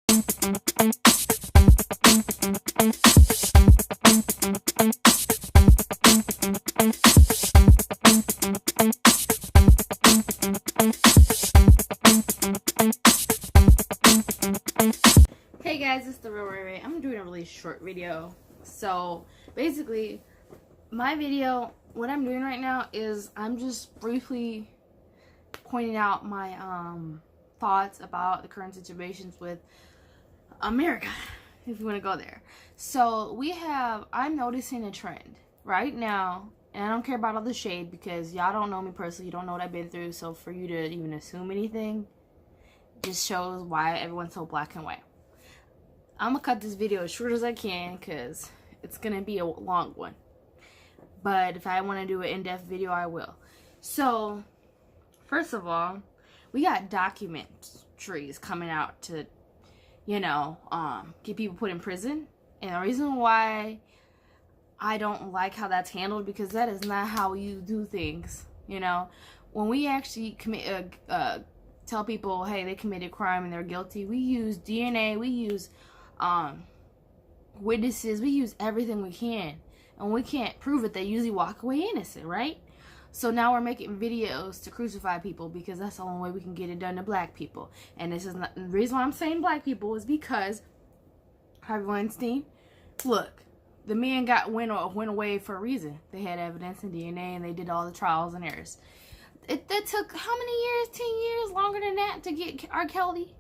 Hey guys, it's the Real Ray. I'm doing a really short video. So basically, my video, what I'm doing right now is I'm just briefly pointing out my thoughts about the current situations with America, if you want to go there. So I'm noticing a trend right now, and I don't care about all the shade because y'all don't know me personally, you don't know what I've been through, so for you to even assume anything just shows why everyone's so black and white. I'm gonna cut this video as short as I can because it's gonna be a long one. But if I want to do an in-depth video, I will. So, first of all, we got documentaries coming out to, get people put in prison. And the reason why I don't like how that's handled, because that is not how you do things. When we actually tell people, hey, they committed crime and they're guilty, we use DNA, we use witnesses, we use everything we can, and we can't prove it, they usually walk away innocent, right? So now we're making videos to crucify people because that's the only way we can get it done to black people. And this is not the reason why I'm saying black people, is because Harvey Weinstein, look, the man went away for a reason. They had evidence and DNA, and they did all the trials and errors. It took how many years? 10 years? Longer than that to get R. Kelly?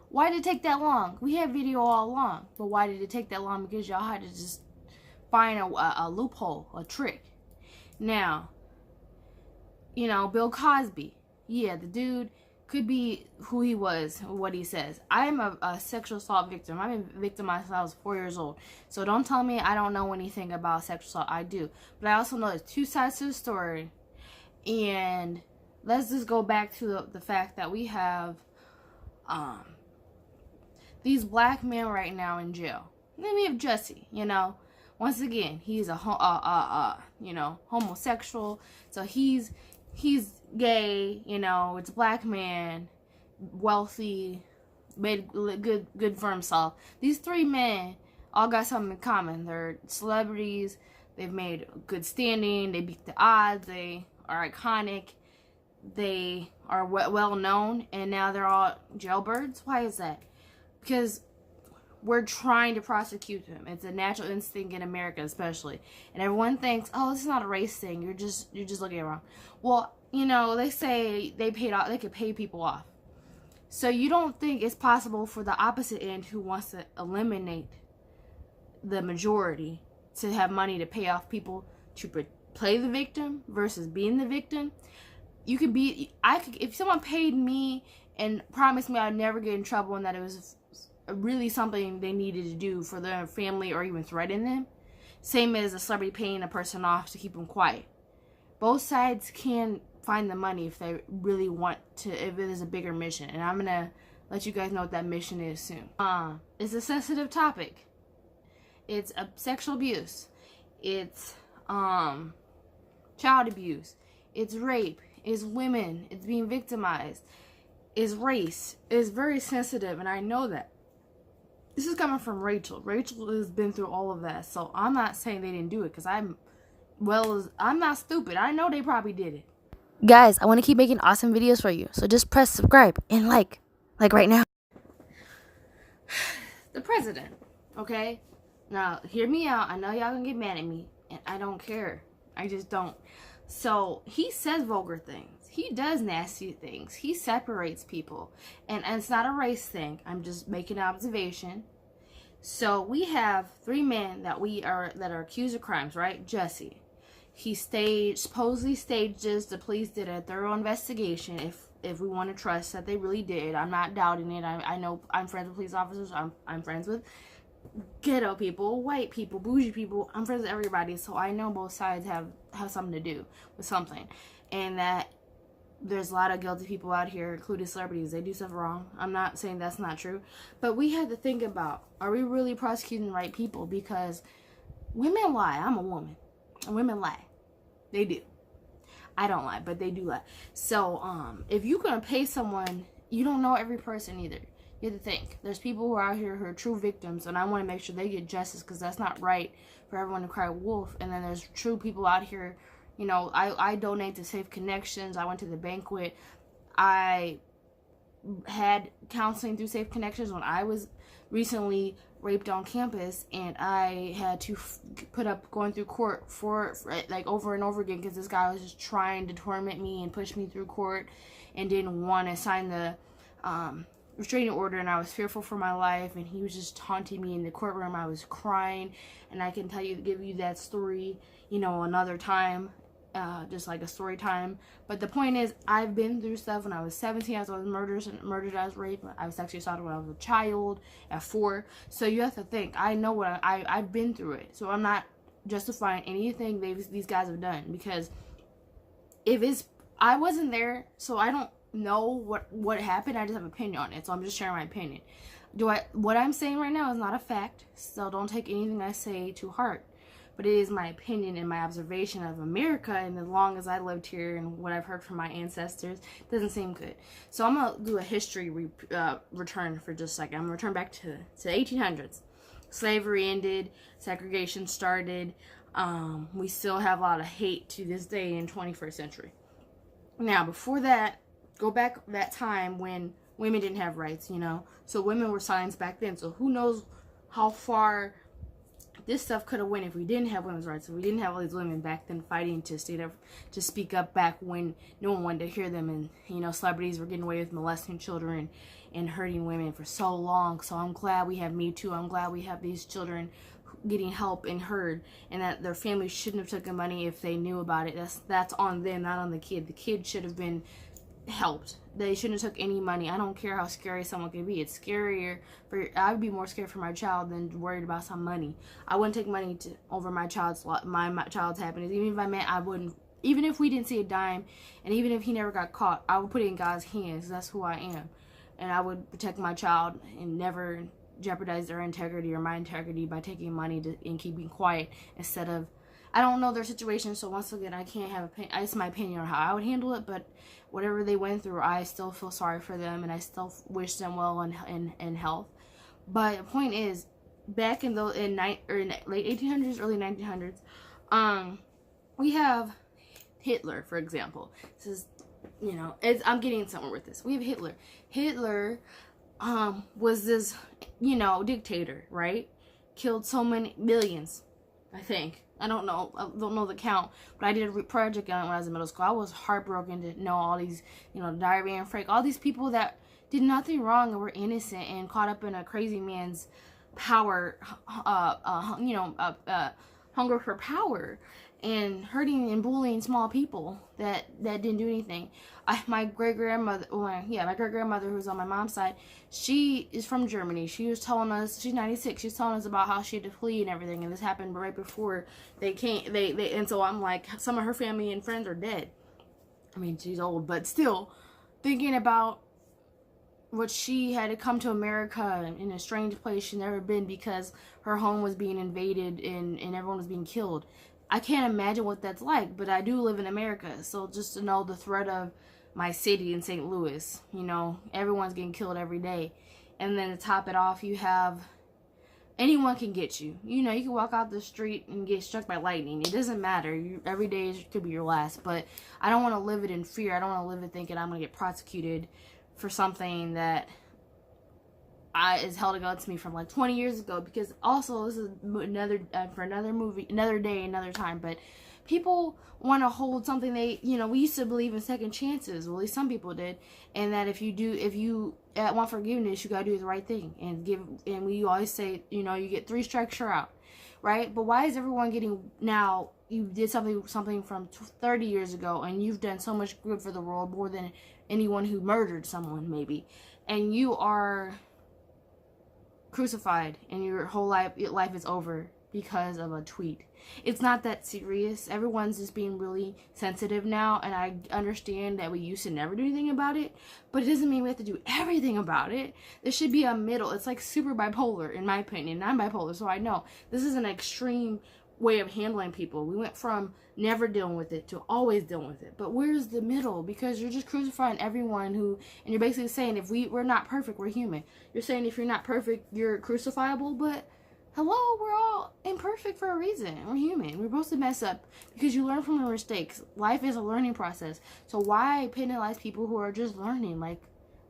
Why did it take that long? We had video all along. But why did it take that long? Because y'all had to just find a loophole, a trick. Now, Bill Cosby. Yeah, the dude could be who he was, what he says. I'm a sexual assault victim. I've been victimized since I was 4 years old. So don't tell me I don't know anything about sexual assault. I do. But I also know there's two sides to the story. And let's just go back to the fact that we have these black men right now in jail. Then we have Jesse, Once again, he's a homosexual. So he's gay, it's a black man, wealthy, made good for himself. These three men all got something in common. They're celebrities. They've made good standing. They beat the odds. They are iconic. They are well known, and now they're all jailbirds. Why is that? Because we're trying to prosecute them. It's a natural instinct in America, especially. And everyone thinks, oh, this is not a race thing. You're just looking at it wrong. Well, they say they could pay people off. So you don't think it's possible for the opposite end, who wants to eliminate the majority, to have money to pay off people to play the victim versus being the victim? If someone paid me and promised me I'd never get in trouble and that it was really something they needed to do for their family or even threaten them, same as a celebrity paying a person off to keep them quiet. Both sides can find the money if they really want to, if it is a bigger mission. And I'm gonna let you guys know what that mission is soon. It's a sensitive topic. It's sexual abuse. It's child abuse. It's rape. It's women. It's being victimized. It's race. It's very sensitive, and I know that. This is coming from Rachel. Rachel has been through all of that, so I'm not saying they didn't do it, because I'm not stupid. I know they probably did it. Guys, I want to keep making awesome videos for you, so just press subscribe and like right now. The president, okay? Now, hear me out. I know y'all gonna get mad at me, and I don't care. I just don't. So, he says vulgar things. He does nasty things. He separates people. And it's not a race thing. I'm just making an observation. So, we have three men that are accused of crimes, right? Jesse. He supposedly stages. The police did a thorough investigation, if we want to trust that they really did. I'm not doubting it. I know I'm friends with police officers. I'm friends with ghetto people, white people, bougie people. I'm friends with everybody, so I know both sides have something to do with something, and that there's a lot of guilty people out here, including celebrities. They do stuff wrong. I'm not saying that's not true, but we had to think about, are we really prosecuting the right people? Because women lie. I'm a woman, and women lie. They do. I don't lie, but they do lie. So if you're gonna pay someone, you don't know every person either. You You have to think. There's people who are out here who are true victims, and I want to make sure they get justice, because that's not right for everyone to cry wolf. And then there's true people out here. You know, I donate to Safe Connections. I went to the banquet. I had counseling through Safe Connections when I was recently raped on campus, and I had to put up going through court for like over and over again, because this guy was just trying to torment me and push me through court and didn't want to sign the restraining order, and I was fearful for my life, and he was just taunting me in the courtroom. I was crying, and I can give you that story, you know, another time, just like a story time. But the point is, I've been through stuff. When I was 17, I was murdered, I was raped. I was sexually assaulted when I was a child at 4. So you have to think, I know what I've been through it. So I'm not justifying anything these guys have done, because I wasn't there, so I don't know what happened. I just have an opinion on it, so I'm just sharing my opinion. What I'm saying right now is not a fact, so don't take anything I say to heart, but it is my opinion and my observation of America, and as long as I lived here and what I've heard from my ancestors, it doesn't seem good. So I'm gonna do a history return for just a second. I'm gonna return back to the 1800s. Slavery ended, segregation started. We still have a lot of hate to this day in 21st century. Now, before that, go back that time when women didn't have rights, you know. So women were silenced back then. So who knows how far this stuff could have went if we didn't have women's rights. If we didn't have all these women back then fighting to speak up back when no one wanted to hear them. And, you know, celebrities were getting away with molesting children and hurting women for so long. So I'm glad we have Me Too. I'm glad we have these children getting help and heard, and that their families shouldn't have taken money if they knew about it. That's on them, not on the kid. The kid should have been helped. They shouldn't have took any money. I don't care how scary someone can be. It's scarier I would be more scared for my child than worried about some money. I wouldn't take money over my child's happiness. Even if we didn't see a dime, and even if he never got caught, I would put it in God's hands. That's who I am, and I would protect my child and never jeopardize their integrity or my integrity by taking money and keeping quiet instead of. I don't know their situation, so once again, I can't have it's my opinion on how I would handle it, but whatever they went through, I still feel sorry for them, and I still wish them well in health. But the point is, back in late 1800s, early 1900s, we have Hitler, for example. This is, you know, I'm getting somewhere with this. We have Hitler. Hitler was this, you know, dictator, right? Killed so many millions, I think. I don't know the count, but I did a project on it when I was in middle school. I was heartbroken to know all these, you know, Diarrhea and Frank, all these people that did nothing wrong and were innocent and caught up in a crazy man's power, hunger for power, and hurting and bullying small people that didn't do anything. My great grandmother, who was on my mom's side, she is from Germany. She was telling us, she's 96. She's telling us about how she had to flee and everything, and this happened right before they came. And so I'm like, some of her family and friends are dead. I mean, she's old, but still, thinking about what she had to come to America in a strange place she'd never been because her home was being invaded and everyone was being killed. I can't imagine what that's like, but I do live in America, so just to know the threat of my city in St. Louis, you know, everyone's getting killed every day. And then to top it off, you have anyone can get you. You know, you can walk out the street and get struck by lightning. It doesn't matter. Every day could be your last, but I don't want to live it in fear. I don't want to live it thinking I'm going to get prosecuted for something that is held against me from like 20 years ago, because also this is for another movie, another day, another time, but people want to hold something we used to believe in second chances, well, at least some people did, and that if you want forgiveness, you gotta do the right thing and we always say, you get 3 strikes, you're out, right? But why is everyone getting, now you did something from 30 years ago and you've done so much good for the world, more than anyone who murdered someone maybe, and you are crucified and your whole life is over because of a tweet? It's not that serious. Everyone's just being really sensitive now, and I understand that we used to never do anything about it, but it doesn't mean we have to do everything about it. There should be a middle. It's like super bipolar, in my opinion. I'm bipolar, so I know this is an extreme way of handling people. We went from never dealing with it to always dealing with it. But where's the middle? Because you're just crucifying everyone who, and you're basically saying if we're not perfect, we're human. You're saying if you're not perfect, you're crucifiable. But hello, we're all imperfect for a reason. We're human. We're supposed to mess up because you learn from your mistakes. Life is a learning process. So why penalize people who are just learning like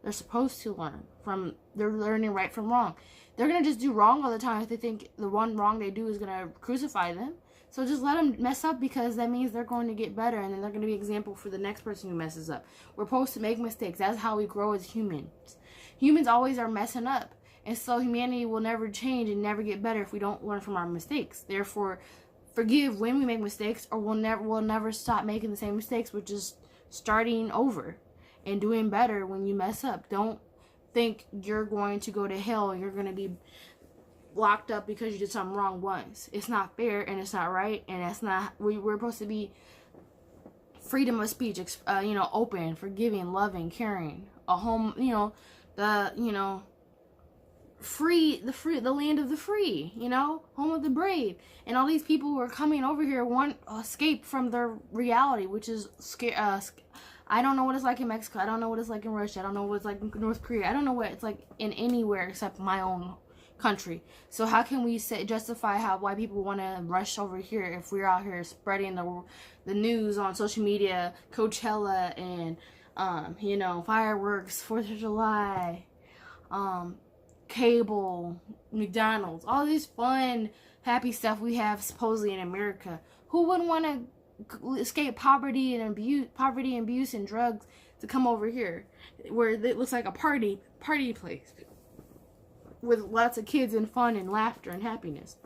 they're supposed to learn from? They're learning right from wrong. They're going to just do wrong all the time if they think the one wrong they do is going to crucify them. So just let them mess up, because that means they're going to get better, and then they're going to be an example for the next person who messes up. We're supposed to make mistakes. That's how we grow as humans. Humans always are messing up. And so humanity will never change and never get better if we don't learn from our mistakes. Therefore, forgive when we make mistakes, or we'll never stop making the same mistakes, which is starting over and doing better when you mess up. Don't think you're going to go to hell and you're going to be locked up because you did something wrong once. It's not fair, and it's not right, and that's not. We're supposed to be freedom of speech, open, forgiving, loving, caring, a home, free, the land of the free, home of the brave. And all these people who are coming over here want to escape from their reality, which is I don't know what it's like in Mexico. I don't know what it's like in Russia. I don't know what it's like in North Korea. I don't know what it's like in anywhere except my own country. So how can we justify why people want to rush over here if we're out here spreading the news on social media, Coachella and fireworks, 4th of July, cable, McDonald's, all these fun, happy stuff we have supposedly in America. Who wouldn't want to escape poverty and abuse and drugs to come over here where it looks like a party place with lots of kids and fun and laughter and happiness?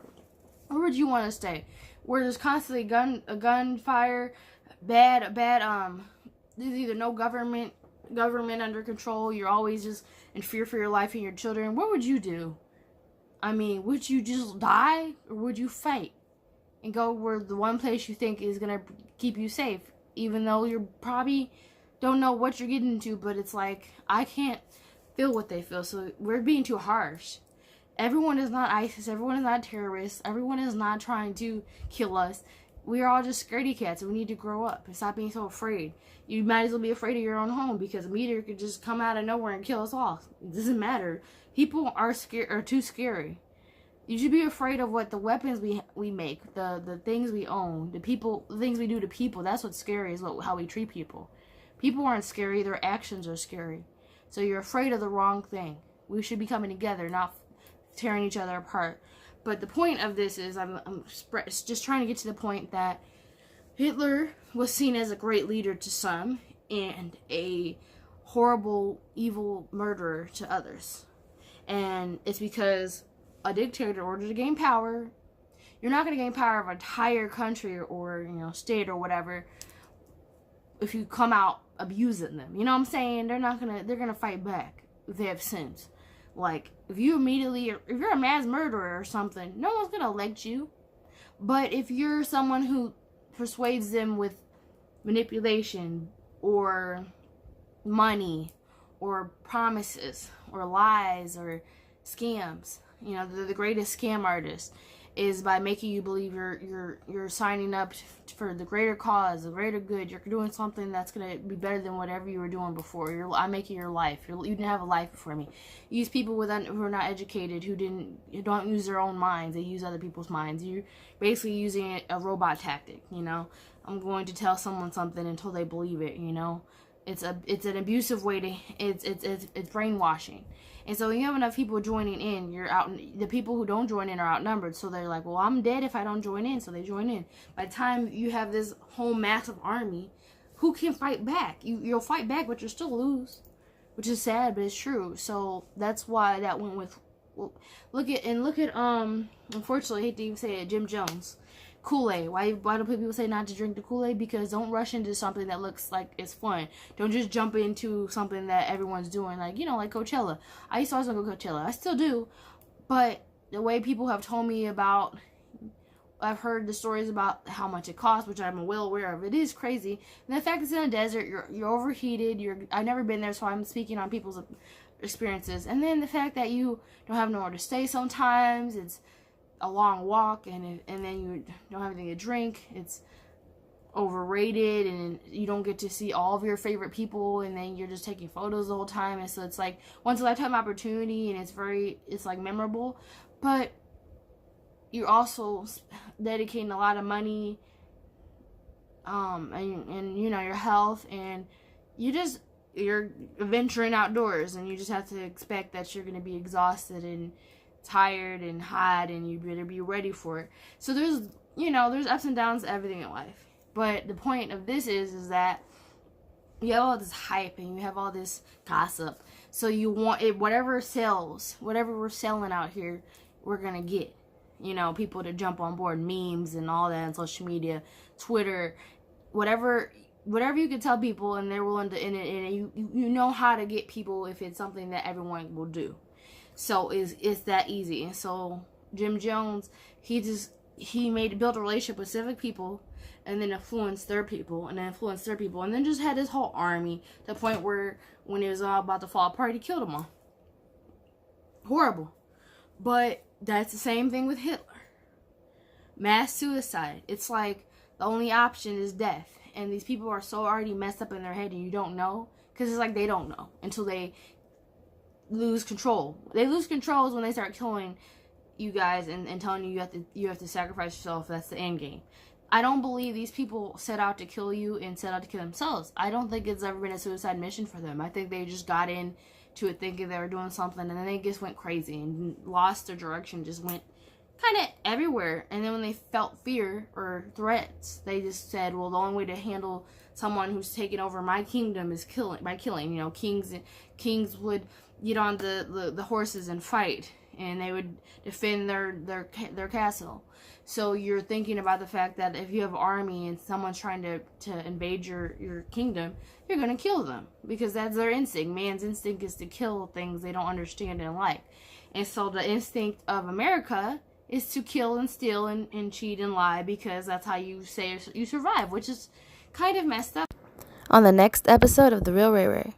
Where would you want to stay? Where there's constantly gunfire, bad there's either no government under control, you're always just in fear for your life and your children. What would you do? I mean, would you just die, or would you fight and go where the one place you think is going to keep you safe, even though you probably don't know what you're getting into? But it's like, I can't feel what they feel, so we're being too harsh. Everyone is not ISIS, everyone is not terrorists, everyone is not trying to kill us. We're all just scaredy cats, and we need to grow up and stop being so afraid. You might as well be afraid of your own home, because a meteor could just come out of nowhere and kill us all. It doesn't matter. People are too scary. You should be afraid of what the weapons we make, the things we own, the things we do to people. That's what's scary, is how we treat people. People aren't scary, their actions are scary. So you're afraid of the wrong thing. We should be coming together, not tearing each other apart. But the point of this is, I'm just trying to get to the point that Hitler was seen as a great leader to some and a horrible, evil murderer to others. And it's because a dictator, in order to gain power, you're not going to gain power of an entire country or state or whatever if you come out abusing them. You know what I'm saying? They're gonna fight back if they have sins. Like, if you're a mass murderer or something, no one's gonna elect you. But if you're someone who persuades them with manipulation or money or promises or lies or scams, the greatest scam artist is by making you believe you're signing up for the greater cause, the greater good. You're doing something that's gonna be better than whatever you were doing before. I'm making your life. You didn't have a life before me. You use people who are not educated, who don't use their own minds. They use other people's minds. You're basically using a robot tactic. I'm going to tell someone something until they believe it. It's an abusive way to. It's brainwashing. And so when you have enough people joining in, the people who don't join in are outnumbered. So they're like, well, I'm dead if I don't join in. So they join in. By the time you have this whole massive army, who can fight back? You'll fight back, but you'll still lose, which is sad, but it's true. So that's why that went with, look at, unfortunately, I hate to even say it, Jim Jones. Kool-Aid. Why do people say not to drink the Kool-Aid? Because don't rush into something that looks like it's fun. Don't just jump into something that everyone's doing, like Coachella. I used to always go to Coachella. I still do, but the way people have told me about, I've heard the stories about how much it costs, which I'm well aware of. It is crazy. And the fact it's in a desert, you're overheated. I've never been there, so I'm speaking on people's experiences. And then the fact that you don't have nowhere to stay sometimes. It's a long walk, and then you don't have anything to drink. It's overrated, and you don't get to see all of your favorite people, and then you're just taking photos the whole time. And so it's like once in a lifetime opportunity, and it's like memorable, but you're also dedicating a lot of money, and you know, your health, and you're venturing outdoors, and you just have to expect that you're going to be exhausted and tired and hot, and you better be ready for it. So there's ups and downs to everything in life. But the point of this is that you have all this hype and you have all this gossip. So you want it, whatever sells, whatever we're selling out here, we're going to get, you know, people to jump on board, memes and all that on social media, Twitter, whatever you can tell people, and they're willing to, and you know how to get people if it's something that everyone will do. So it's that easy. And so Jim Jones, he built a relationship with specific people, and then influenced their people, and then just had his whole army to the point where when it was all about to fall apart, he killed them all. Horrible. But that's the same thing with Hitler. Mass suicide. It's like the only option is death. And these people are so already messed up in their head, and you don't know. Because it's like they don't know until they lose control. They lose control is when they start killing you guys and telling you have to sacrifice yourself. That's the end game. I don't believe these people set out to kill you and set out to kill themselves. I don't think it's ever been a suicide mission for them. I think they just got into it thinking they were doing something, and then they just went crazy and lost their direction, just went kind of everywhere. And then when they felt fear or threats, they just said, well, the only way to handle someone who's taken over my kingdom is by killing. You know, kings would get on the horses and fight, and they would defend their castle. So you're thinking about the fact that if you have an army and someone's trying to invade your kingdom, you're going to kill them, because that's their instinct. Man's instinct is to kill things they don't understand and like. And so the instinct of America is to kill and steal and cheat and lie, because that's how you say you survive, which is kind of messed up. On the next episode of The Real Ray Ray.